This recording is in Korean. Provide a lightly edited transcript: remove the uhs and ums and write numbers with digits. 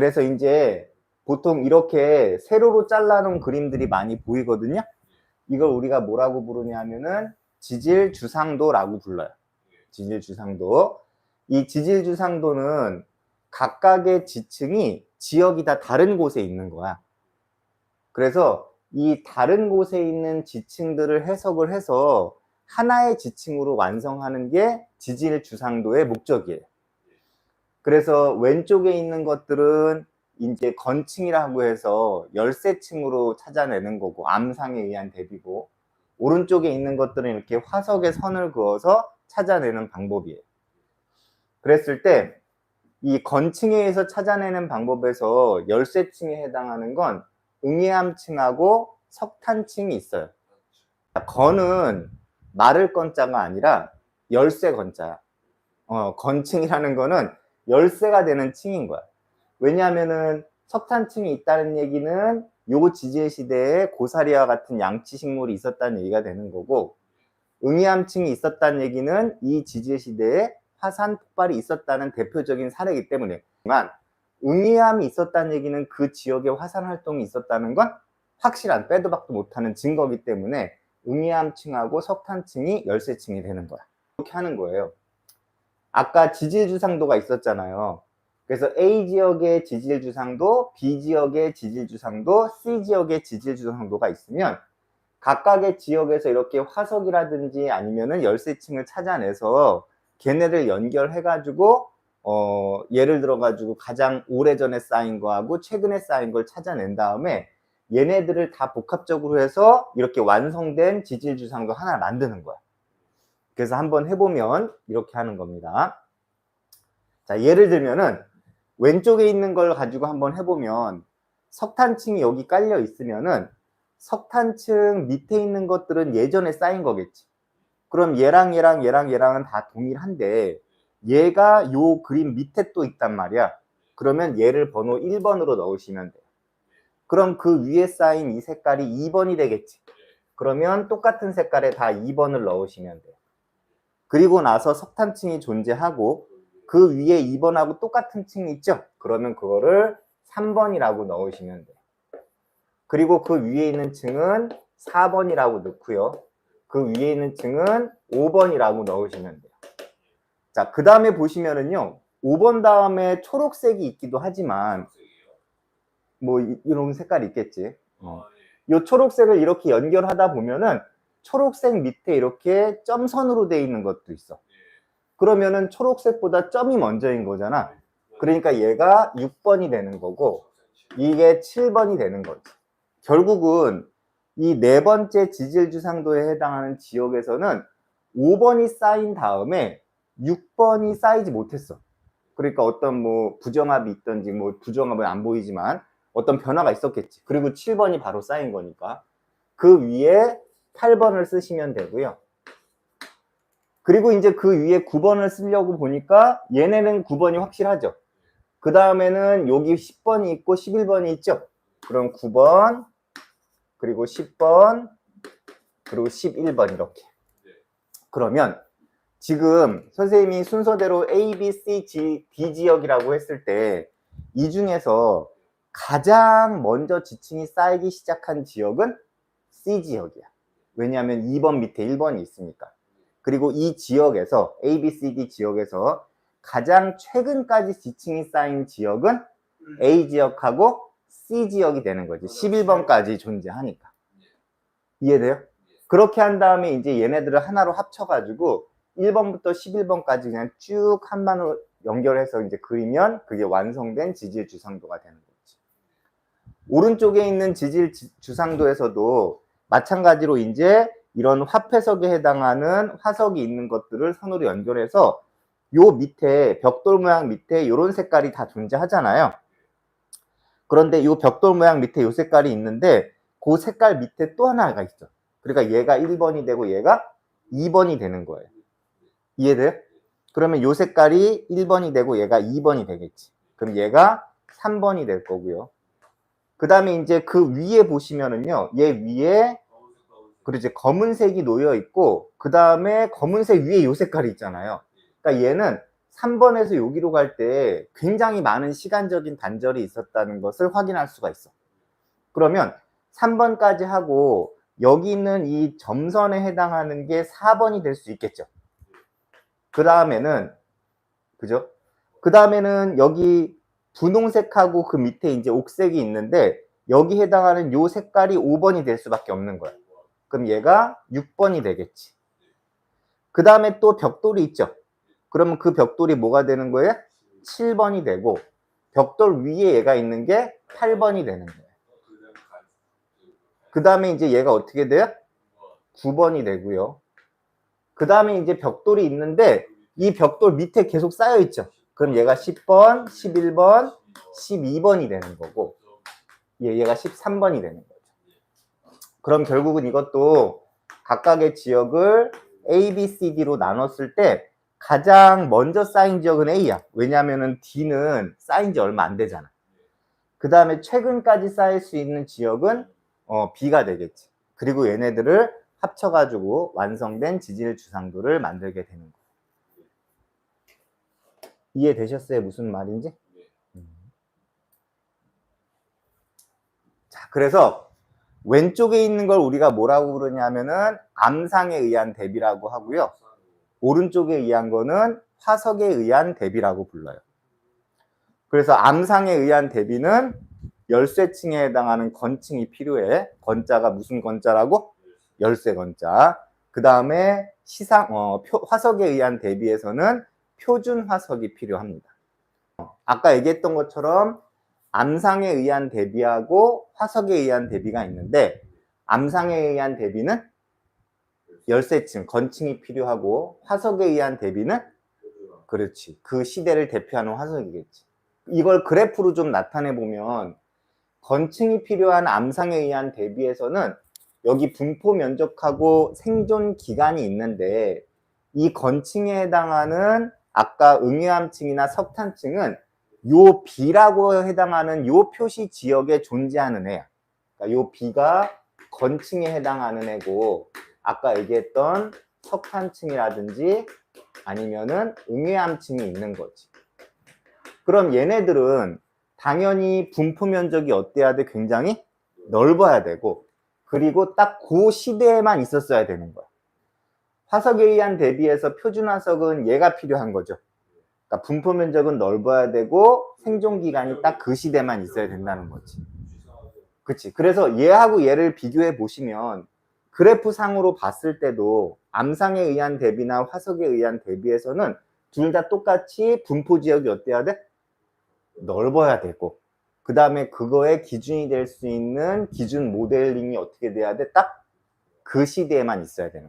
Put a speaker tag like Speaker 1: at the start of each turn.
Speaker 1: 그래서 이제 보통 이렇게 세로로 잘라놓은 그림들이 많이 보이거든요. 이걸 우리가 뭐라고 부르냐면은 지질주상도라고 불러요. 지질주상도. 이 지질주상도는 각각의 지층이 지역이 다 다른 곳에 있는 거야. 그래서 이 다른 곳에 있는 지층들을 해석을 해서 하나의 지층으로 완성하는 게 지질주상도의 목적이에요. 그래서 왼쪽에 있는 것들은 이제 건층이라고 해서 열쇠층으로 찾아내는 거고, 암상에 의한 대비고, 오른쪽에 있는 것들은 이렇게 화석에 선을 그어서 찾아내는 방법이에요. 그랬을 때 이 건층에 의해서 찾아내는 방법에서 열쇠층에 해당하는 건 응해암층하고 석탄층이 있어요. 건은 마를 건자가 아니라 열쇠 건자야. 건층이라는 거는 열쇠가 되는 층인 거야. 왜냐하면은 석탄층이 있다는 얘기는 요 지질 시대에 고사리와 같은 양치 식물이 있었다는 얘기가 되는 거고, 응해암층이 있었다는 얘기는 이 지질 시대에 화산 폭발이 있었다는 대표적인 사례이기 때문에, 응해암이 있었다는 얘기는 그 지역에 화산 활동이 있었다는 건 확실한, 빼도 박도 못하는 증거이기 때문에 응해암층하고 석탄층이 열쇠층이 되는 거야. 이렇게 하는 거예요. 아까 지질주상도가 있었잖아요. 그래서 A 지역의 지질주상도, B 지역의 지질주상도, C 지역의 지질주상도가 있으면 각각의 지역에서 이렇게 화석이라든지 아니면은 열쇠층을 찾아내서 걔네를 연결해가지고 예를 들어가지고 가장 오래전에 쌓인 거하고 최근에 쌓인 걸 찾아낸 다음에 얘네들을 다 복합적으로 해서 이렇게 완성된 지질주상도 하나 만드는 거야. 그래서 한번 해보면 이렇게 하는 겁니다. 자, 예를 들면은 왼쪽에 있는 걸 가지고 한번 해보면 석탄층이 여기 깔려 있으면은 석탄층 밑에 있는 것들은 예전에 쌓인 거겠지. 그럼 얘랑은 다 동일한데 얘가 요 그림 밑에 또 있단 말이야. 그러면 얘를 번호 1번으로 넣으시면 돼요. 그럼 그 위에 쌓인 이 색깔이 2번이 되겠지. 그러면 똑같은 색깔에 다 2번을 넣으시면 돼요. 그리고 나서 석탄층이 존재하고 그 위에 2번하고 똑같은 층이 있죠. 그러면 그거를 3번이라고 넣으시면 돼요. 그리고 그 위에 있는 층은 4번이라고 넣고요. 그 위에 있는 층은 5번이라고 넣으시면 돼요. 자, 그 다음에 보시면은요, 5번 다음에 초록색이 있기도 하지만 뭐 이런 색깔이 있겠지. 이 초록색을 이렇게 연결하다 보면은 초록색 밑에 이렇게 점선으로 되어 있는 것도 있어. 그러면은 초록색보다 점이 먼저인 거잖아. 그러니까 얘가 6번이 되는 거고 이게 7번이 되는 거지. 결국은 이 네 번째 지질주상도에 해당하는 지역에서는 5번이 쌓인 다음에 6번이 쌓이지 못했어. 그러니까 어떤 뭐 부정합이 있던지, 뭐 부정합은 안 보이지만 어떤 변화가 있었겠지. 그리고 7번이 바로 쌓인 거니까 그 위에 8번을 쓰시면 되고요. 그리고 이제 그 위에 9번을 쓰려고 보니까 얘네는 9번이 확실하죠. 그 다음에는 여기 10번이 있고 11번이 있죠. 그럼 9번, 그리고 10번, 그리고 11번 이렇게. 그러면 지금 선생님이 순서대로 A, B, C, D 지역이라고 했을 때 이 중에서 가장 먼저 지층이 쌓이기 시작한 지역은 C 지역이야. 왜냐하면 2번 밑에 1번이 있으니까. 그리고 이 지역에서 A, B, C, D 지역에서 가장 최근까지 지층이 쌓인 지역은 A 지역하고 C 지역이 되는 거지. 11번까지 존재하니까. 이해돼요? 그렇게 한 다음에 이제 얘네들을 하나로 합쳐가지고 1번부터 11번까지 그냥 쭉 한 반으로 연결해서 이제 그리면 그게 완성된 지질 주상도가 되는 거지. 오른쪽에 있는 지질 주상도에서도 마찬가지로 이제 이런 화폐석에 해당하는 화석이 있는 것들을 선으로 연결해서 요 밑에 벽돌 모양 밑에 이런 색깔이 다 존재하잖아요. 그런데 요 벽돌 모양 밑에 요 색깔이 있는데 그 색깔 밑에 또 하나가 있어. 그러니까 얘가 1번이 되고 얘가 2번이 되는 거예요. 이해돼요? 그러면 요 색깔이 1번이 되고 얘가 2번이 되겠지. 그럼 얘가 3번이 될 거고요. 그 다음에 이제 그 위에 보시면은요, 얘 위에 그리고 검은색이 놓여 있고 그 다음에 검은색 위에 요 색깔이 있잖아요. 그러니까 얘는 3번에서 여기로 갈 때 굉장히 많은 시간적인 단절이 있었다는 것을 확인할 수가 있어. 그러면 3번까지 하고 여기 있는 이 점선에 해당하는 게 4번이 될 수 있겠죠. 그 다음에는, 그죠? 그 다음에는 여기 분홍색하고 그 밑에 이제 옥색이 있는데 여기 해당하는 요 색깔이 5번이 될 수밖에 없는 거야. 그럼 얘가 6번이 되겠지. 그 다음에 또 벽돌이 있죠. 그러면 그 벽돌이 뭐가 되는 거예요? 7번이 되고 벽돌 위에 얘가 있는 게 8번이 되는 거예요. 그 다음에 이제 얘가 어떻게 돼요? 9번이 되고요. 그 다음에 이제 벽돌이 있는데 이 벽돌 밑에 계속 쌓여 있죠. 그럼 얘가 10번, 11번, 12번이 되는 거고 얘가 13번이 되는 거죠. 그럼 결국은 이것도 각각의 지역을 A, B, C, D로 나눴을 때 가장 먼저 쌓인 지역은 A야. 왜냐하면 D는 쌓인 지 얼마 안 되잖아. 그 다음에 최근까지 쌓일 수 있는 지역은 B가 되겠지. 그리고 얘네들을 합쳐가지고 완성된 지질 주상도를 만들게 되는 거예요. 이해되셨어요? 무슨 말인지? 자, 그래서 왼쪽에 있는 걸 우리가 뭐라고 부르냐면은 암상에 의한 대비라고 하고요. 오른쪽에 의한 거는 화석에 의한 대비라고 불러요. 그래서 암상에 의한 대비는 열쇠층에 해당하는 건층이 필요해. 건자가 무슨 건자라고? 열쇠 건자. 그 다음에 화석에 의한 대비에서는 표준 화석이 필요합니다. 아까 얘기했던 것처럼 암상에 의한 대비하고 화석에 의한 대비가 있는데 암상에 의한 대비는 열쇠층, 건층이 필요하고 화석에 의한 대비는 그렇지. 그 시대를 대표하는 화석이겠지. 이걸 그래프로 좀 나타내 보면 건층이 필요한 암상에 의한 대비에서는 여기 분포 면적하고 생존 기간이 있는데 이 건층에 해당하는 아까 응유암층이나 석탄층은 요 B라고 해당하는 요 표시 지역에 존재하는 애야. 그러니까 요 B가 건층에 해당하는 애고 아까 얘기했던 석탄층이라든지 아니면은 응유암층이 있는 거지. 그럼 얘네들은 당연히 분포 면적이 어때야 돼? 굉장히 넓어야 되고 그리고 딱 그 시대에만 있었어야 되는 거야. 화석에 의한 대비에서 표준 화석은 얘가 필요한 거죠. 그러니까 분포 면적은 넓어야 되고 생존 기간이 딱 그 시대만 있어야 된다는 거지. 그치? 그래서 얘하고 얘를 비교해 보시면 그래프 상으로 봤을 때도 암상에 의한 대비나 화석에 의한 대비에서는 둘 다 똑같이 분포 지역이 어때야 돼? 넓어야 되고 그 다음에 그거의 기준이 될 수 있는 기준 모델링이 어떻게 돼야 돼? 딱 그 시대에만 있어야 되는 거야.